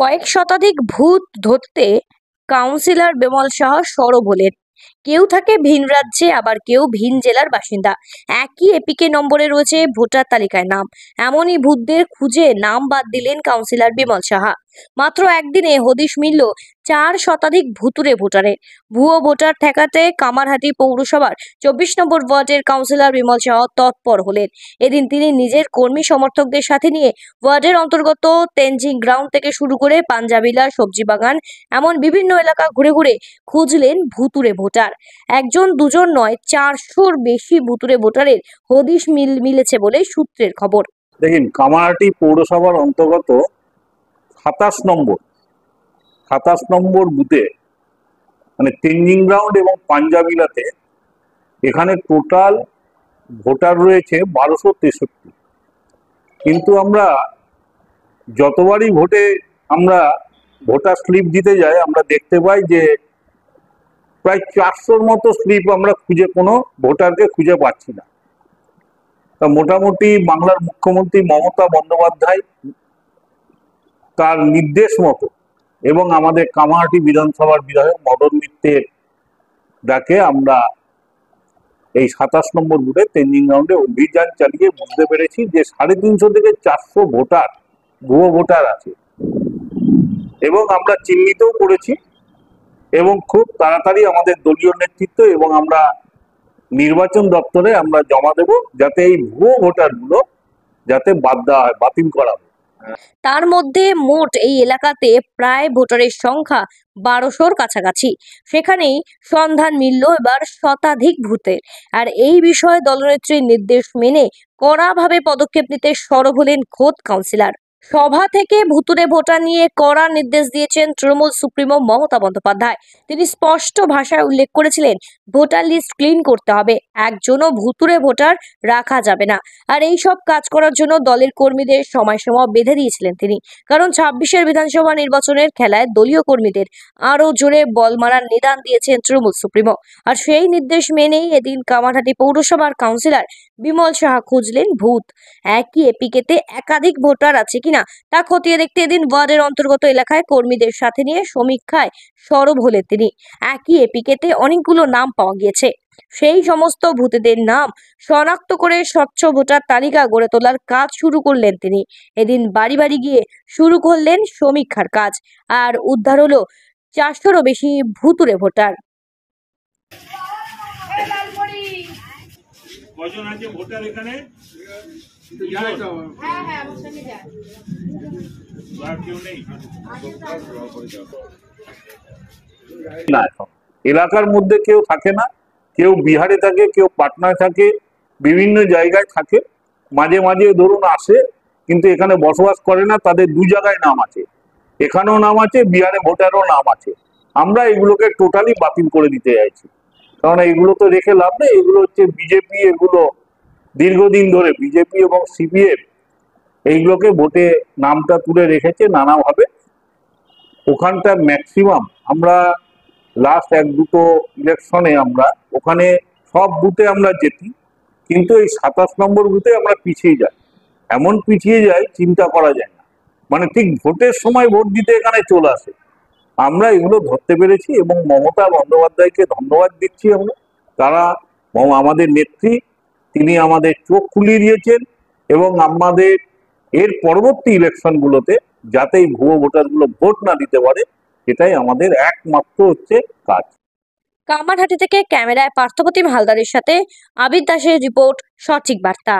কয়েক শতাধিক ভূত ধরতে কাউন্সিলর বিমল সাহা সরব হলেন। কেউ থাকে ভিন রাজ্যে, আবার কেউ ভিন জেলার বাসিন্দা। একই এপিকে নম্বরে রয়েছে ভোটার তালিকায় নাম। এমনই ভূতদের খুঁজে নাম বাদ দিলেন কাউন্সিলর বিমল সাহা। মাত্র একদিনে হদিশ মিলল 4 শতাধিক ভুতুরে ভোটারের। ভুয়ো ভোটার ঠেকাতে কামারহাটি পৌরসভার 24 নম্বর ওয়ার্ডের কাউন্সিলর বিমল সাহা তৎপর হলেন। এদিন তিনি নিজের কর্মী সমর্থকদের সাথে নিয়ে ওয়ার্ডের অন্তর্গত তেনজিং গ্রাউন্ড থেকে শুরু করে পাঞ্জাবিলা, সবজি বাগান, এমন বিভিন্ন এলাকা ঘুরে ঘুরে খুঁজলেন ভুতুরে ভোটার। একজন দুজন নয়, 400-র বেশি ভুতুরে ভোটারের হদিশ মিলেছে বলে সূত্রের খবর। দেখুন, কামারহাটি পৌরসভার অন্তর্গত 27 নম্বর বুথে, মানে তেনজিং গ্রাউন্ড এবং পাঞ্জাবিলাতে, এখানে টোটাল ভোটার রয়েছে 1263। কিন্তু আমরা যতবারই আমরা ভোটার স্লিপ দিতে যাই, আমরা দেখতে পাই যে প্রায় 400-র মতো স্লিপ আমরা কোনো ভোটারকে খুঁজে পাচ্ছি না। তা মোটামুটি বাংলার মুখ্যমন্ত্রী মমতা বন্দ্যোপাধ্যায় তার নির্দেশ মতো এবং আমাদের কামারহাটি বিধানসভার বিধায়ক মদন মিত্রের ডাকে আমরা এই 27 নম্বর বুথে তেনজিং গ্রাউন্ডে অভিযান চালিয়ে বুঝতে পেরেছি যে 350 থেকে 400 ভুয়ো ভোটার আছে, এবং আমরা চিহ্নিতও করেছি এবং খুব তাড়াতাড়ি আমাদের দলীয় নেতৃত্ব এবং আমরা নির্বাচন দপ্তরে আমরা জমা দেব, যাতে এই ভুয়ো ভোটারগুলো যাতে বাতিল করা হয়। তার মধ্যে মোট এই এলাকাতে প্রায় ভোটারের সংখ্যা 1200-র কাছাকাছি। সেখানেই সন্ধান মিলল এবার শতাধিক ভূতের। আর এই বিষয়ে দলনেত্রীর নির্দেশ মেনে কড়াভাবে পদক্ষেপ নিতে সরব হলেন খোদ কাউন্সিলর। সভা থেকে ভুতুরে ভোটার নিয়ে কড়া নির্দেশ দিয়েছেন তৃণমূল সুপ্রিমো মমতা বন্দ্যোপাধ্যায়। তিনি স্পষ্ট ভাষায় উল্লেখ করেছিলেন, ভোটার লিস্ট ক্লিন করতে হবে, একজনও ভুতুরে ভোটার রাখা যাবে না। আর এই সব কাজ করার জন্য দলের কর্মীদের সময়সীমা বেঁধে দিয়েছিলেন তিনি। কারণ 26-এর বিধানসভা নির্বাচনের খেলায় দলীয় কর্মীদের আরো জোরে বল মারার নিদান দিয়েছেন তৃণমূল সুপ্রিমো। আর সেই নির্দেশ মেনেই এদিন কামারহাটি পৌরসভার কাউন্সিলর বিমল সাহা খুঁজলেন ভূত। একই এপিকেতে একাধিক ভোটার আছে কিনা তা খতিয়ে দেখতে এদিন ওয়ার্ডের অন্তর্গত এলাকায় কর্মীদের সাথে নিয়ে সমীক্ষায় সরব হলেন তিনি। একই এপিকেতে অনেকগুলো নাম পাওয়া গিয়েছে। সেই সমস্ত ভূতেদের নাম শনাক্ত করে স্বচ্ছ ভোটার তালিকা গড়ে তোলার কাজ শুরু করলেন তিনি। এদিন বাড়ি বাড়ি গিয়ে শুরু করলেন সমীক্ষার কাজ। আর উদ্ধার হলো 400-রও বেশি ভুতুরে ভোটার। কজন আছে ভোটার এখানে? এলাকার মধ্যে কেউ থাকে না, কেউ বিহারে থাকে, কেউ পাটনায় থাকে, বিভিন্ন জায়গায় থাকে। মাঝে মাঝে ধরুন আসে, কিন্তু এখানে বসবাস করে না। তাদের 2 জায়গায় নাম আছে, এখানেও নাম আছে, বিহারে ভোটারও নাম আছে। আমরা এগুলোকে টোটালি বাতিল করে দিতে চাইছি, কারণ এগুলো তো রেখে লাভ নেই। এগুলো হচ্ছে বিজেপি, এগুলো দীর্ঘদিন ধরে বিজেপি এবং সিপিএম এইগুলোকে ভোটে নামটা তুলে রেখেছে নানাভাবে। ওখানটা ম্যাক্সিমাম আমরা লাস্ট 1-2 ইলেকশনে আমরা ওখানে সব বুথে আমরা যেতি, কিন্তু এই 27 নম্বর বুথে আমরা পিছিয়ে যাই। এমন পিছিয়ে যাই চিন্তা করা যায় না, মানে ঠিক ভোটের সময় ভোট দিতে এখানে চলে আসে। আমরা এগুলো ধরতে পেরেছি এবং মমতা বন্দ্যোপাধ্যায়কে ধন্যবাদ দিচ্ছি আমরা। তারা আমাদের নেত্রী, তিনি আমাদের চোখ খুলিয়ে দিয়েছেন এবং আমাদের এর পরবর্তী ইলেকশনগুলোতে যাতে এই ভুয়ো ভোটারগুলো ভোট না দিতে পারে, এটাই আমাদের একমাত্র কাজ। কামারহাটি থেকে ক্যামেরায় পার্থপ্রতিম হালদারের সাথে আবির দাসের রিপোর্ট, সঠিক বার্তা।